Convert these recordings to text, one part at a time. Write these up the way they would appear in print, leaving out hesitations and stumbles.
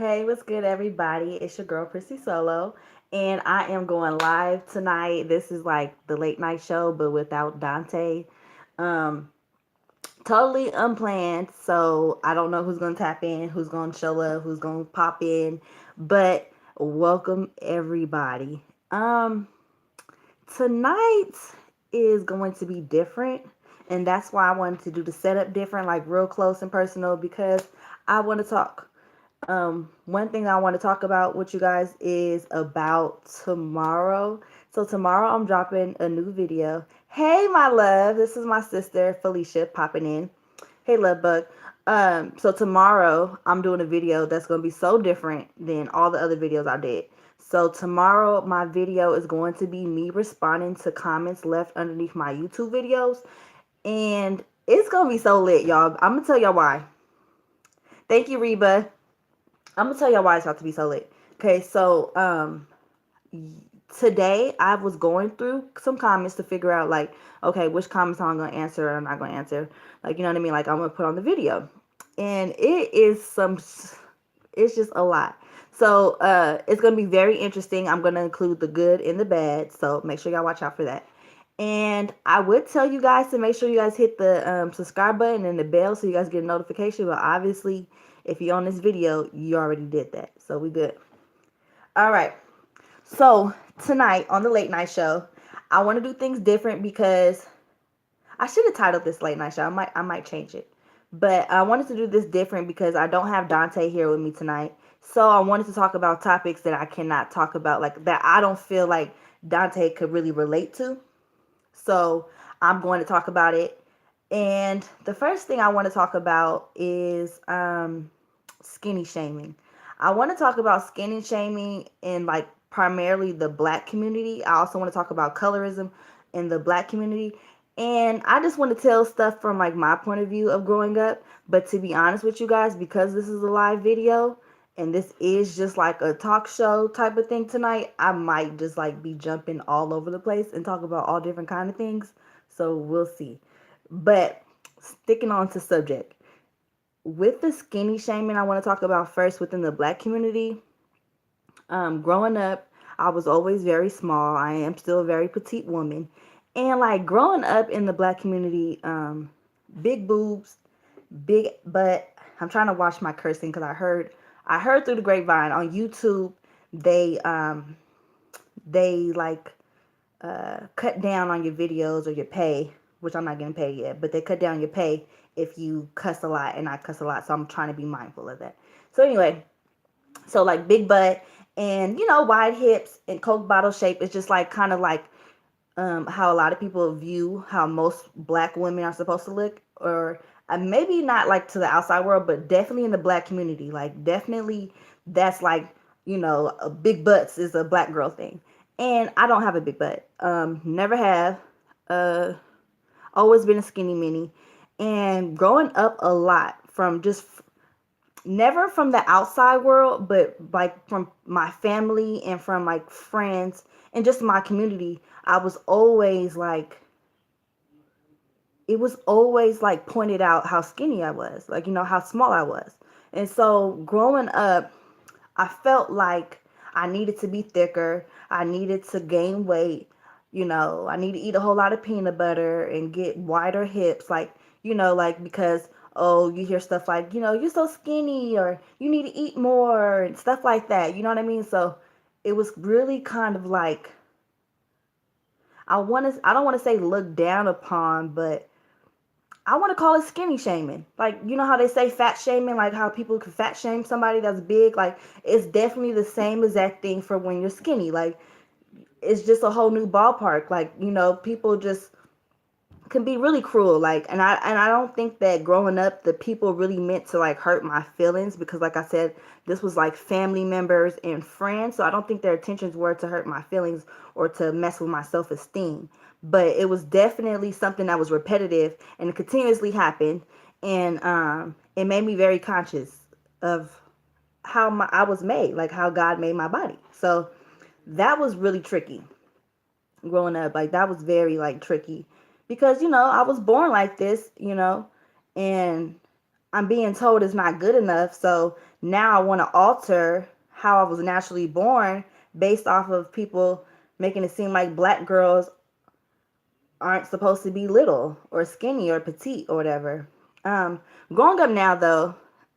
Hey, what's good, everybody? It's your girl, Prissy Solo, and I am going live tonight. This is like the late night show, but without Dante. Um, totally unplanned, so I don't know who's gonna tap in, who's gonna show up, who's gonna pop in, but welcome everybody. Tonight is going to be different, and that's why I wanted to do the setup different, like real close and personal, because I want to talk. One thing I want to talk about with you guys is about tomorrow. So tomorrow I'm dropping a new video. Hey, my love, this is my sister Felicia popping in. Hey, love bug. So tomorrow I'm doing a video that's gonna be so different than all the other videos I did. So tomorrow my video is going to be me responding to comments left underneath my YouTube videos, and it's gonna be so lit, y'all. I'm gonna tell y'all why. Thank you, Reba. I'm gonna tell y'all why it's about to be so late. Okay, so today I was going through some comments to figure out like, okay, which comments I'm gonna answer or I'm not gonna answer. Like, you know what I mean? Like I'm gonna put on the video. And it's just a lot. So it's gonna be very interesting. I'm gonna include the good and the bad. So make sure y'all watch out for that. And I would tell you guys to make sure you guys hit the subscribe button and the bell so you guys get a notification. But obviously, if you're on this video, you already did that. So we good. All right. So tonight on the late night show, I want to do things different because I should have titled this late night show. I might change it. But I wanted to do this different because I don't have Dante here with me tonight. So I wanted to talk about topics that I cannot talk about, like that I don't feel like Dante could really relate to. So I'm going to talk about it. And the first thing I want to talk about is skinny shaming. I want to talk about skinny shaming in like primarily the black community. I also want to talk about colorism in the black community. And I just want to tell stuff from like my point of view of growing up. But to be honest with you guys, because this is a live video and this is just like a talk show type of thing tonight, I might just like be jumping all over the place and talk about all different kind of things. So we'll see. But sticking on to subject, with the skinny shaming, I want to talk about first within the black community. Growing up, I was always very small. I am still a very petite woman. And like growing up in the black community, big boobs, big butt. I'm trying to watch my cursing because I heard through the grapevine on YouTube they like cut down on your videos or your pay, which I'm not getting paid yet, but they cut down your pay if you cuss a lot, and I cuss a lot, so I'm trying to be mindful of that. So anyway, so like big butt and wide hips and Coke bottle shape is just like kind of like how a lot of people view how most black women are supposed to look, or maybe not like to the outside world, but definitely in the black community. Like definitely that's like a big butts is a black girl thing, and I don't have a big butt. Never have. Uh, Always been a skinny mini, and growing up a lot from just never from the outside world, but like from my family and from like friends and just my community, I was always like, it was always like pointed out how skinny I was, like, how small I was. And so growing up, I felt like I needed to be thicker. I needed to gain weight. I need to eat a whole lot of peanut butter and get wider hips. Like because, oh, you hear stuff like, you're so skinny or you need to eat more and stuff like that. You know what I mean? So it was really kind of like, I don't want to say looked down upon, but I want to call it skinny shaming. Like, you know how they say fat shaming, like how people can fat shame somebody that's big? Like, it's definitely the same exact thing for when you're skinny. Like, it's just a whole new ballpark. Like, people just can be really cruel. Like, and I don't think that growing up the people really meant to like hurt my feelings, because like I said, this was like family members and friends, so I don't think their intentions were to hurt my feelings or to mess with my self-esteem. But it was definitely something that was repetitive and it continuously happened, and it made me very conscious of how I was made, like how God made my body. So that was really tricky growing up. Like that was very like tricky because I was born like this, and I'm being told it's not good enough. So now I want to alter how I was naturally born based off of people making it seem like black girls aren't supposed to be little or skinny or petite or whatever. Um, Growing up now, though,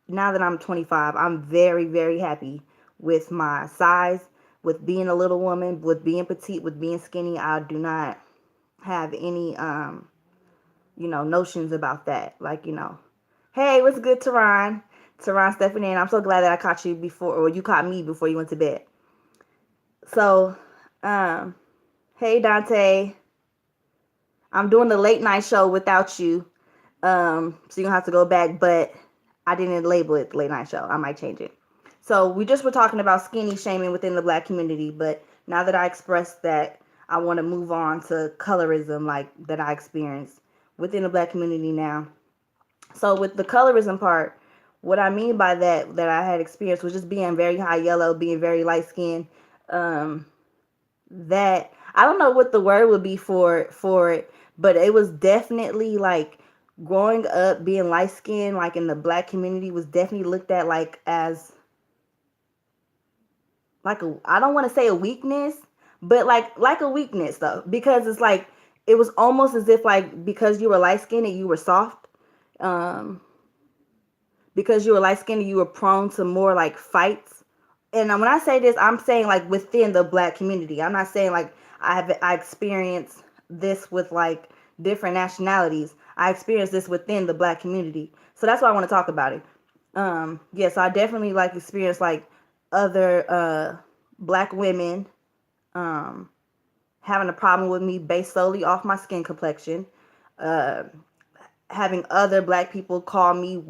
now that I'm 25, I'm very, very happy with my size, with being a little woman, with being petite, with being skinny. I do not have any, notions about that. Like, hey, what's good, Teron? Teron stepping in. I'm so glad that I caught you before, or you caught me before you went to bed. So, um, hey, Dante. I'm doing the late night show without you. So you're gonna have to go back, but I didn't label it late night show. I might change it. So we just were talking about skinny shaming within the black community, but now that I expressed that, I want to move on to colorism, like that I experienced within the black community now. So with the colorism part, what I mean by that I had experienced was just being very high yellow, being very light skinned. Um, that I don't know what the word would be for it, but it was definitely like growing up being light skinned, like in the black community, was definitely looked at like as like a, I don't want to say a weakness, but like a weakness though, because it's like it was almost as if like because you were light skinned and you were soft, um, because you were light skinned, you were prone to more like fights. And when I say this, I'm saying like within the black community. I'm not saying like I experienced this with like different nationalities. I experienced this within the black community. So that's why I want to talk about it. Yeah, so I definitely like experienced like other black women um having a problem with me based solely off my skin complexion. Uh, Having other black people call me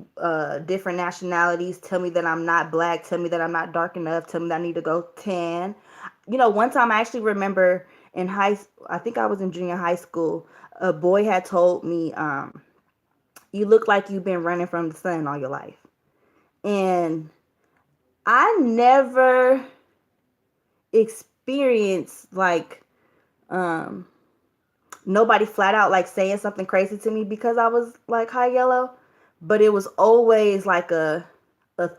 different nationalities, tell me that I'm not black, tell me that I'm not dark enough, tell me that I need to go tan. One time I actually remember in I think I was in junior high school, a boy had told me, you look like you've been running from the sun all your life. And I never experienced like um nobody flat out like saying something crazy to me because I was like high yellow, but it was always like a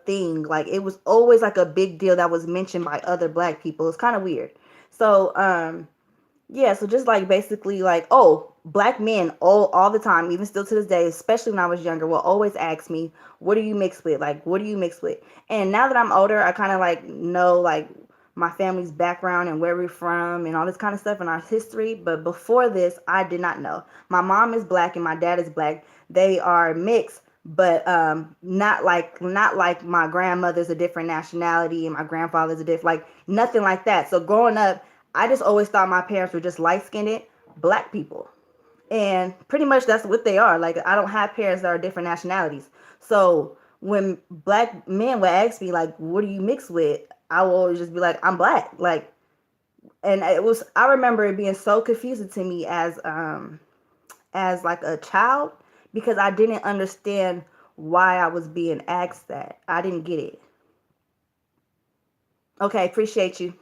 thing. Like it was always like a big deal that was mentioned by other black people. It's kind of weird. So yeah, so just like basically like, oh, black men all the time, even still to this day, especially when I was younger, will always ask me, what are you mixed with? Like, what are you mixed with? And now that I'm older, I kind of like know like my family's background and where we're from and all this kind of stuff and our history. But before this, I did not know. My mom is black and my dad is black. They are mixed, but not like my grandmother's a different nationality and my grandfather's a different, like nothing like that. So growing up, I just always thought my parents were just light skinned black people. And pretty much that's what they are. Like I don't have parents that are different nationalities. So when black men would ask me like, what are you mixed with? I will always just be like, I'm black. Like, and I remember it being so confusing to me as like a child because I didn't understand why I was being asked that. I didn't get it. Okay, appreciate you.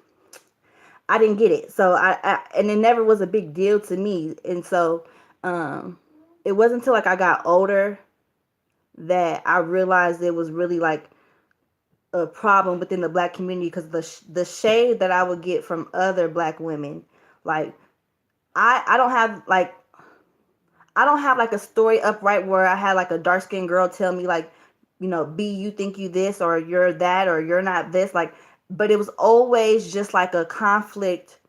I didn't get it. So and it never was a big deal to me. And so um it wasn't until like I got older that I realized it was really like a problem within the black community because the shade that I would get from other black women, like I don't have like a story upright where I had like a dark skinned girl tell me like, B, you think you this or you're that or you're not this, like, but it was always just like a conflict,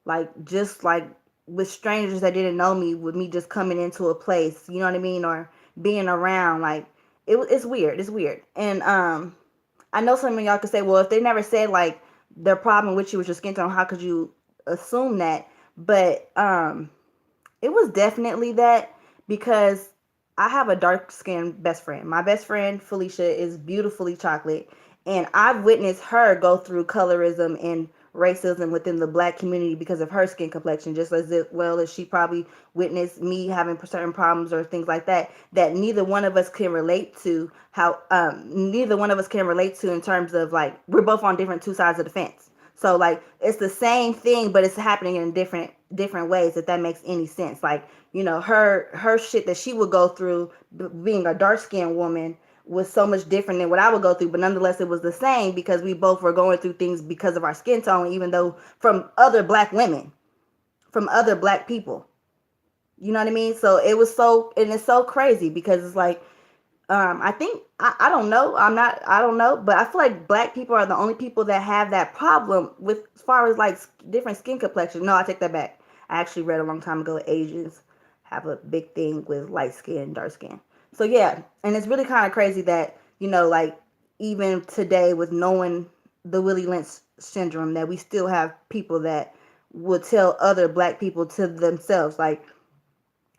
like just like with strangers that didn't know me, with me just coming into a place, you know what I mean, or being around, like it's weird, and I know some of y'all could say, well, if they never said like their problem with you was your skin tone, how could you assume that? But it was definitely that because I have a dark skinned best friend. My best friend Felicia is beautifully chocolate, and I've witnessed her go through colorism and racism within the black community because of her skin complexion, just as well as she probably witnessed me having certain problems or things like that neither one of us can relate to. How neither one of us can relate to in terms of like we're both on different two sides of the fence. So like it's the same thing, but it's happening in different ways. If that makes any sense, like her shit that she would go through being a dark skinned woman was so much different than what I would go through, but nonetheless it was the same because we both were going through things because of our skin tone, even though from other black women, from other black people. You know what I mean? So it was so, and it's so crazy because it's like, I think I don't know. I don't know, but I feel like black people are the only people that have that problem with as far as like different skin complexion. No, I take that back. I actually read a long time ago Asians have a big thing with light skin, dark skin. So yeah, and it's really kind of crazy that like even today with knowing the Willie Lynch syndrome, that we still have people that will tell other black people to themselves like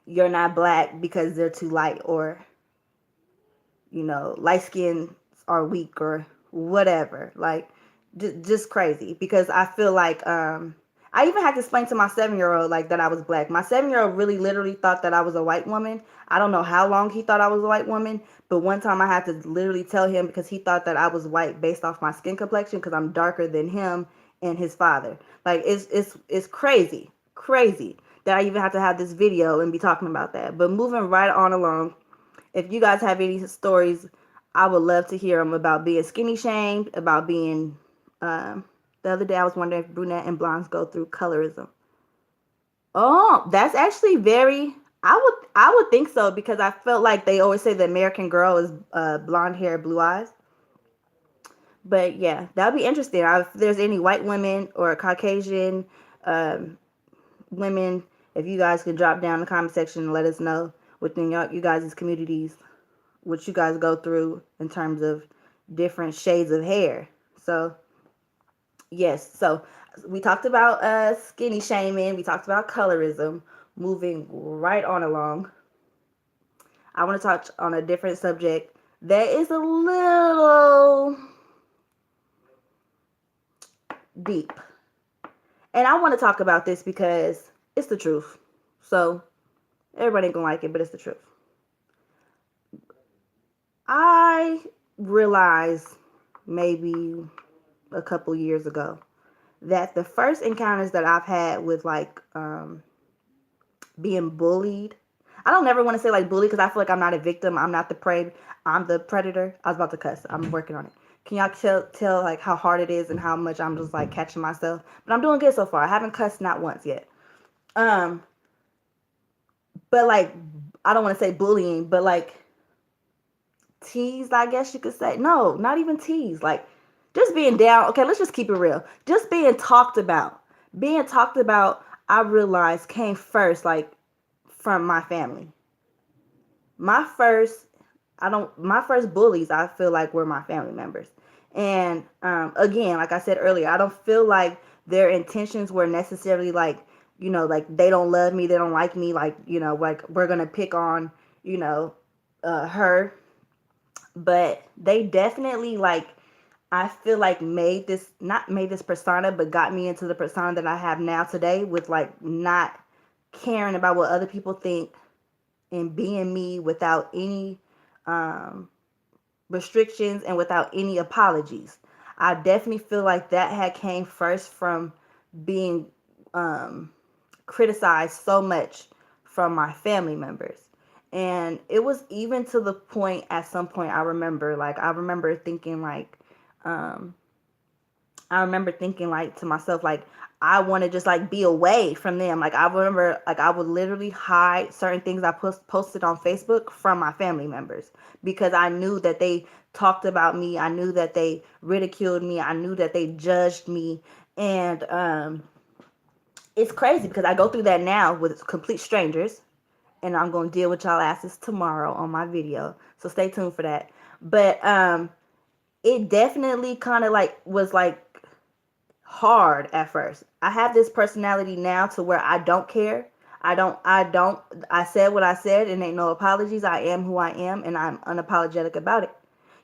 you're not black because they're too light, or light skins are weak or whatever. Like, just crazy because I feel like I even had to explain to my 7-year old like that I was black. My 7-year old really literally thought that I was a white woman. I don't know how long he thought I was a white woman, but one time I had to literally tell him because he thought that I was white based off my skin complexion because I'm darker than him and his father. Like, it's crazy, crazy that I even have to have this video and be talking about that. But moving right on along, if you guys have any stories, I would love to hear them about being skinny shamed, about being. The other day I was wondering if brunette and blondes go through colorism. Oh, that's actually very. I would think so because I felt like they always say the American girl is blonde hair, blue eyes. But yeah, that would be interesting. If there's any white women or Caucasian um, women, if you guys can drop down in the comment section and let us know within you guys' communities what you guys go through in terms of different shades of hair. So yes, so we talked about skinny shaming, we talked about colorism. Moving right on along, I want to touch on a different subject that is a little deep, and I want to talk about this because it's the truth. So everybody ain't gonna like it, but it's the truth. I realized maybe a couple years ago that the first encounters that I've had with like being bullied, I don't never want to say like bully because I feel like I'm not a victim, I'm not the prey, I'm the predator. I was about to cuss, I'm working on it. Can y'all tell like how hard it is and how much I'm just like catching myself? But I'm doing good so far. I haven't cussed not once yet. um but like, I don't want to say bullying, but like teased, I guess you could say. No, not even teased. Like, just being down. Okay, let's just keep it real. Just being talked about. Being talked about, I realized came first, like, from my family. My first, my first bullies, I feel like, were my family members. And again, like I said earlier, I don't feel like their intentions were necessarily like, like they don't love me, they don't like me, like, like we're gonna pick on, her. But they definitely, like, I feel like made this, not made this persona, but got me into the persona that I have now today, with like not caring about what other people think and being me without any um restrictions and without any apologies. I definitely feel like that had came first from being um criticized so much from my family members. And it was even to the point, at some point, I remember thinking like, um, I remember thinking like to myself, like, I want to just like be away from them. Like, I remember, like, I would literally hide certain things I posted on Facebook from my family members because I knew that they talked about me. I knew that they ridiculed me. I knew that they judged me. And it's crazy because I go through that now with complete strangers, and I'm gonna deal with y'all asses tomorrow on my video. So stay tuned for that. But it definitely kind of like was like hard at first. I have this personality now to where I don't care. I said what I said and ain't no apologies. I am who I am and I'm unapologetic about it.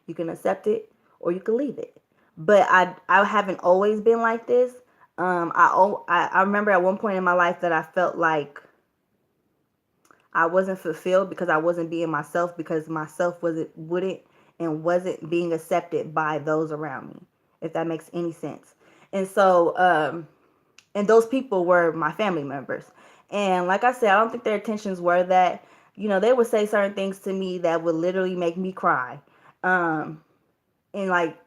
You can accept it or you can leave it. But I haven't always been like this. I remember at one point in my life that I felt like I wasn't fulfilled because I wasn't being myself, because myself wasn't being accepted by those around me, if that makes any sense. And so and those people were my family members. And like I said, I don't think their intentions were that, they would say certain things to me that would literally make me cry. Um, and like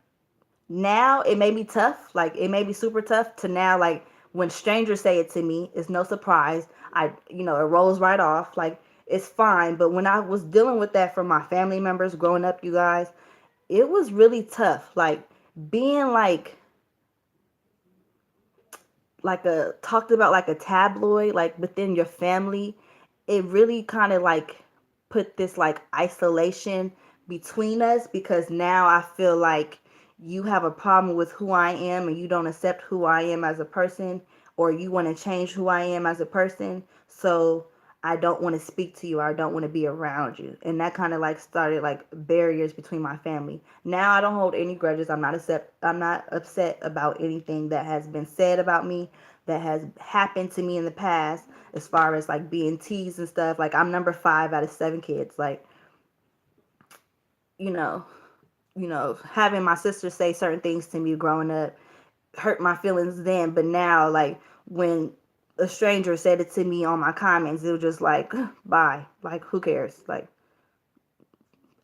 now it may be tough, like it may be super tough to now, like when strangers say it to me, it's no surprise. It rolls right off. Like it's fine. But when I was dealing with that from my family members growing up, you guys, it was really tough. Like being like a talked about like a tabloid like within your family, it really kind of like put this like isolation between us, because now I feel like you have a problem with who I am and you don't accept who I am as a person, or you want to change who I am as a person. So I don't want to speak to you, or I don't want to be around you. And that kind of like started like barriers between my family. Now I don't hold any grudges. I'm not upset about anything that has been said about me, that has happened to me in the past, as far as like being teased and stuff. Like I'm number 5 out of 7 kids. Like, you know, having my sister say certain things to me growing up hurt my feelings then, but now like when a stranger said it to me on my comments, it was just like bye, like who cares, like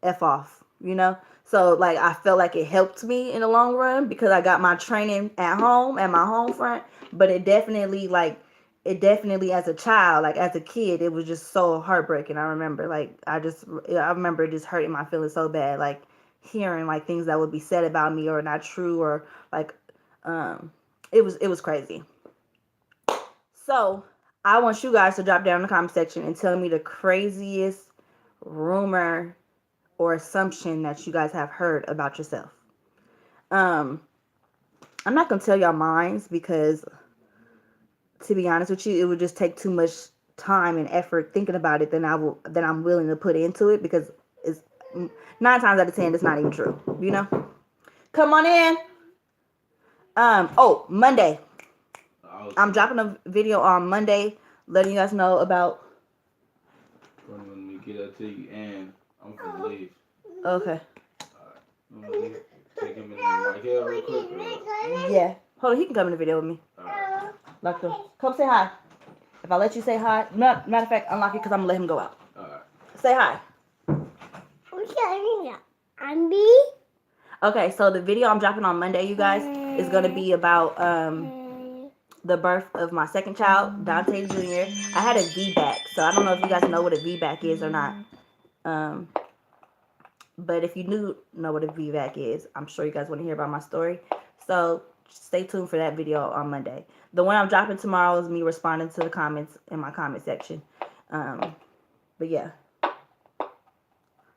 F off, you know? So like I felt like it helped me in the long run because I got my training at home, at my home front. But it definitely as a child, like as a kid, it was just so heartbreaking. I remember it just hurting my feelings so bad, like hearing like things that would be said about me or not true, or like um it was crazy. So I want you guys to drop down in the comment section and tell me the craziest rumor or assumption that you guys have heard about yourself. Um, I'm not gonna tell y'all mines because, to be honest with you, it would just take too much time and effort thinking about it than I'm willing to put into it, because it's 9 times out of 10 it's not even true. Come on in. Monday. I'm dropping a video on Monday, letting you guys know about. Let me get that to you, and I'm gonna leave. Okay. Alright. Take him in the mic here real quick. Yeah. Hold on, he can come in the video with me. Alright. Lock the. Come say hi. If I let you say hi, matter of fact, unlock it because I'm gonna let him go out. Alright. Say hi. Okay, so the video I'm dropping on Monday, you guys, is gonna be about the birth of my second child, Dante Jr. I had a VBAC, so I don't know if you guys know what a VBAC is or not. But if you do know what a VBAC is, I'm sure you guys want to hear about my story. So stay tuned for that video on Monday. The one I'm dropping tomorrow is me responding to the comments in my comment section. But yeah.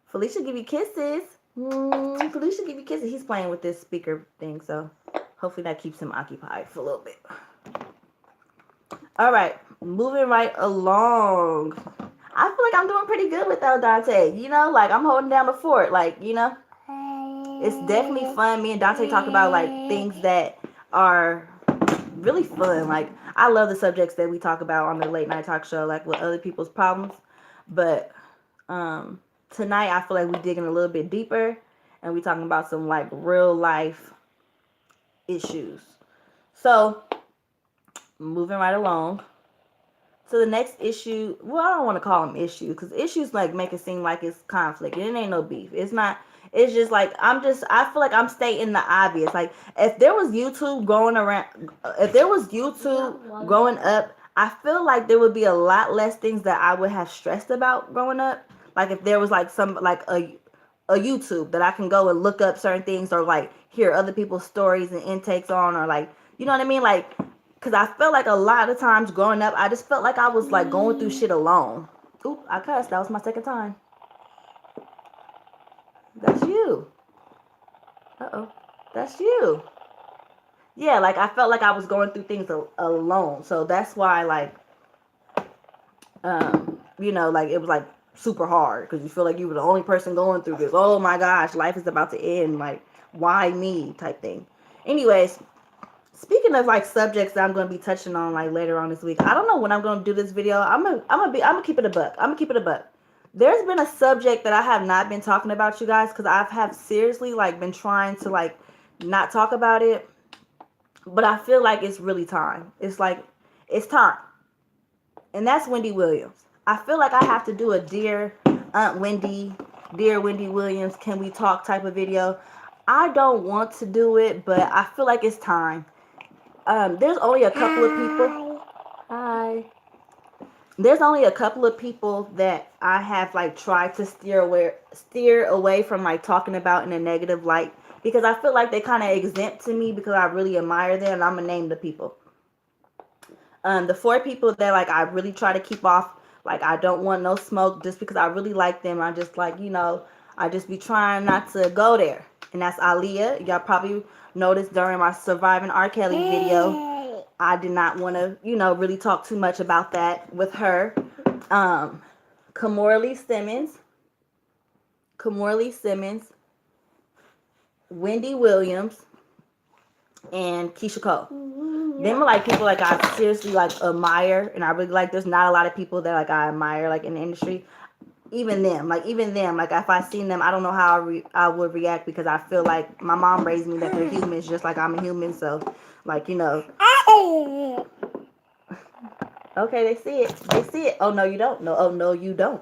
Felicia give you kisses. Felicia give you kisses. He's playing with this speaker thing, so hopefully that keeps him occupied for a little bit. All right, moving right along. I feel like I'm doing pretty good without Dante. Like I'm holding down the fort. Like, it's definitely fun. Me and Dante talk about like things that are really fun. Like I love the subjects that we talk about on the late night talk show, like with other people's problems. But tonight I feel like we digging a little bit deeper, and we talking about some like real life issues. So moving right along. So the next issue, well, I don't want to call them issues, because issues like make it seem like it's conflict, and it ain't no beef. It's not. It's just like I feel like I'm stating the obvious. Like if there was YouTube growing up, I feel like there would be a lot less things that I would have stressed about growing up. Like if there was like some like a YouTube that I can go and look up certain things, or like hear other people's stories and intakes on, or like, you know what I mean, like. Because I felt like a lot of times growing up, I just felt like I was like going through shit alone. Oop, I cussed. That was my second time. That's you. Uh-oh. That's you. Yeah, like I felt like I was going through things alone. So that's why, like, like it was like super hard, because you feel like you were the only person going through this. Oh my gosh, life is about to end. Like, why me type thing. Anyways. Speaking of like subjects that I'm gonna be touching on like later on this week, I don't know when I'm gonna do this video. I'm gonna keep it a buck. I'm gonna keep it a buck. There's been a subject that I have not been talking about, you guys, because have seriously like been trying to like not talk about it, but I feel like it's really time. It's like it's time, and that's Wendy Williams. I feel like I have to do a Dear Aunt Wendy Dear Wendy Williams, can we talk type of video. I don't want to do it, but I feel like it's time. There's only a couple of people. Hi. There's only a couple of people that I have like tried to steer away from like talking about in a negative light, because I feel like they kind of exempt to me because I really admire them, and I'm gonna name the people. The four people that like I really try to keep off, like I don't want no smoke just because I really like them. I just like, I just be trying not to go there. And that's Aaliyah. Y'all probably noticed during my Surviving R. Kelly video, I did not want to, really talk too much about that with her. Kamora Lee Simmons, Wendy Williams, and Keisha Cole. Them are like people like I seriously like admire, and I really like. There's not a lot of people that like I admire like in the industry. Even them, like if I seen them, I don't know how I would react, because I feel like my mom raised me that they're humans just like I'm a human. So like okay, they see it. They see it. Oh no, you don't. No, oh no, you don't.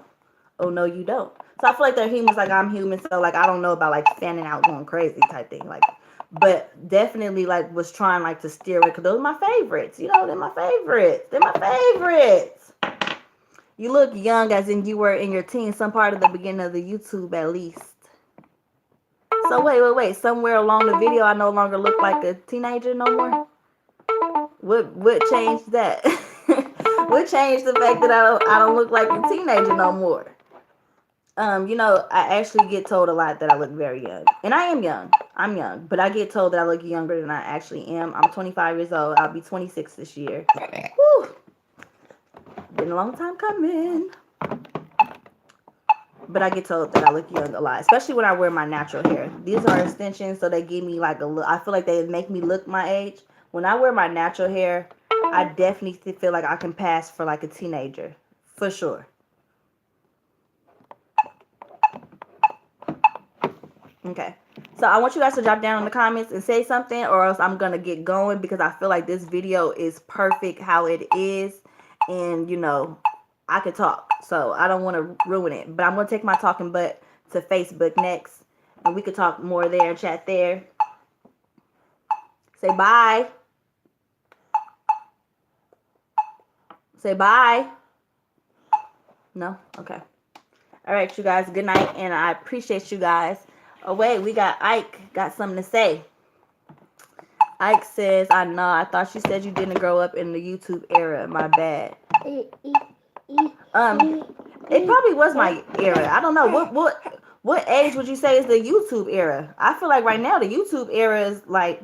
Oh no, you don't. So I feel like they're humans like I'm human. So like I don't know about like standing out going crazy type thing. Like, but definitely like was trying like to steer away, because those are my favorites. They're my favorites. They're my favorites. You look young, as in you were in your teens, some part of the beginning of the YouTube at least. So wait. Somewhere along the video, I no longer look like a teenager no more. What changed that? What changed the fact that I don't look like a teenager no more? I actually get told a lot that I look very young. And I am young. I'm young. But I get told that I look younger than I actually am. I'm 25 years old. I'll be 26 this year. Woo! Been a long time coming. But I get told that I look young a lot, especially when I wear my natural hair. These are extensions, so they give me like a look. I feel like they make me look my age. When I wear my natural hair, I definitely feel like I can pass for like a teenager. For sure. Okay. So I want you guys to drop down in the comments and say something, or else I'm going to get going, because I feel like this video is perfect how it is. And, I could talk. So I don't want to ruin it. But I'm going to take my talking butt to Facebook next. And we could talk more there, chat there. Say bye. Say bye. No? Okay. All right, you guys. Good night. And I appreciate you guys. Oh, wait. We got Ike. Got something to say. Ike says, I know. I thought you said you didn't grow up in the YouTube era. My bad. It probably was my era. I don't know. What age would you say is the YouTube era? I feel like right now the YouTube era is like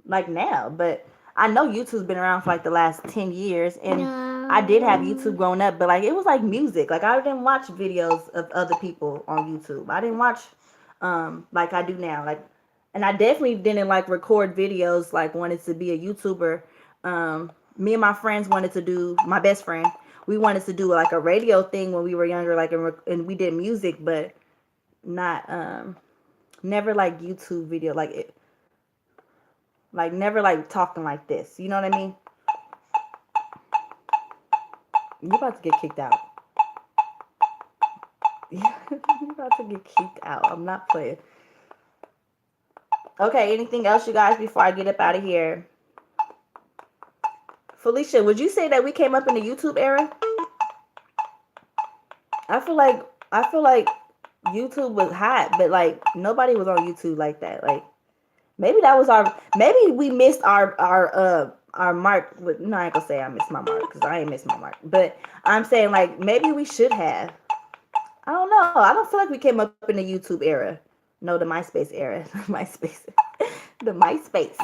now, but I know YouTube's been around for like the last 10 years, and I did have YouTube growing up, but like it was like music. Like I didn't watch videos of other people on YouTube. I didn't watch like I do now. Like, and I definitely didn't like record videos, like wanted to be a YouTuber. Me and my friends wanted to do, my best friend, we wanted to do like a radio thing when we were younger, like, and we did music, but not never like YouTube video, like it, like never like talking like this. You know what I mean? You're about to get kicked out. You're about to get kicked out. I'm not playing. Okay, anything else, you guys, before I get up out of here? Felicia, would you say that we came up in the YouTube era? I feel like YouTube was hot, but like nobody was on YouTube like that. Like maybe that was maybe we missed our mark. With, no, I ain't gonna say I missed my mark, because I ain't missed my mark. But I'm saying like maybe we should have. I don't know. I don't feel like we came up in the YouTube era. No, the MySpace era. MySpace. The MySpace.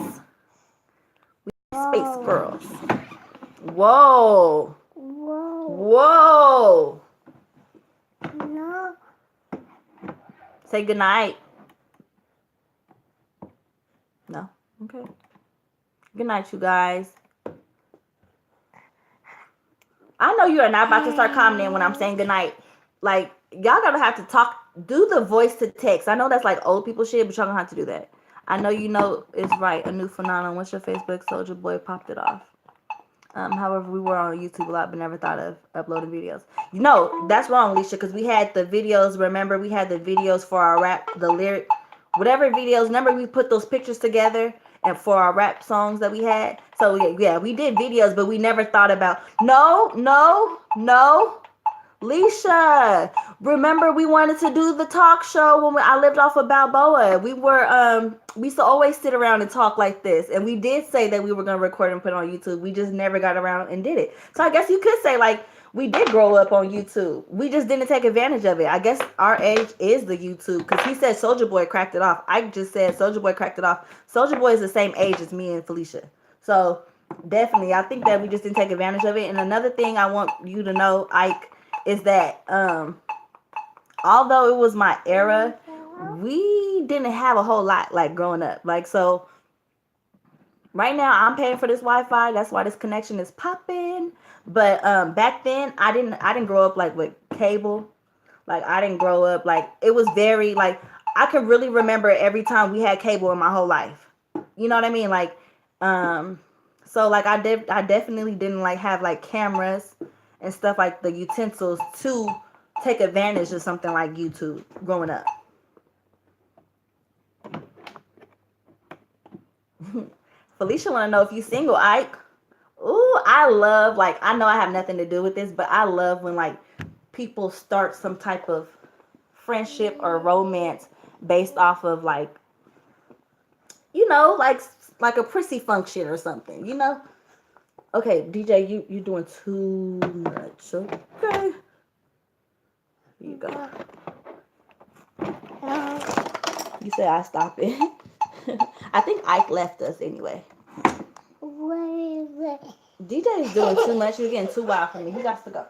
Space girls. Whoa. Whoa. No. Say goodnight. No? Okay. Good night, you guys. I know you are not about to start commenting when I'm saying goodnight. Like, y'all gotta have to talk. Do the voice to text. I know that's like old people shit, but y'all gonna have to do that. I know you know it's right. A new phenomenon. Once your Facebook Soldier Boy popped it off. However, we were on YouTube a lot, but never thought of uploading videos. No, that's wrong, Alicia, because we had the videos. Remember, we had the videos for our rap, the lyric, whatever videos. Remember, we put those pictures together and for our rap songs that we had. So yeah, we did videos, but we never thought about. No, no, no. Leisha, remember we wanted to do the talk show when I lived off of Balboa. We used to always sit around and talk like this, and we did say that we were gonna record and put it on YouTube. We just never got around and did it. So I guess you could say like we did grow up on YouTube. We just didn't take advantage of it. I guess our age is the YouTube because he said Soldier Boy cracked it off. I just said Soldier Boy cracked it off. Soldier Boy is the same age as me and Felicia. So definitely, I think that we just didn't take advantage of it. And another thing I want you to know, Ike, is that although it was my era, we didn't have a whole lot like growing up. Like so right now I'm paying for this Wi-Fi. That's why this connection is popping. But back then I didn't grow up like with cable. Like I didn't grow up like it was very like I can really remember every time we had cable in my whole life. You know what I mean? Like so like I definitely didn't like have like cameras and stuff like the utensils to take advantage of something like YouTube growing up. Felicia want to know if you single, Ike. Ooh, I love like I know I have nothing to do with this, but I love when like people start some type of friendship or romance based off of like like a prissy function or something, you know? Okay, DJ, you doing too much. Okay. Here you go. You said I stop it. I think Ike left us anyway. DJ is doing too much. You're getting too wild for me. He got to go.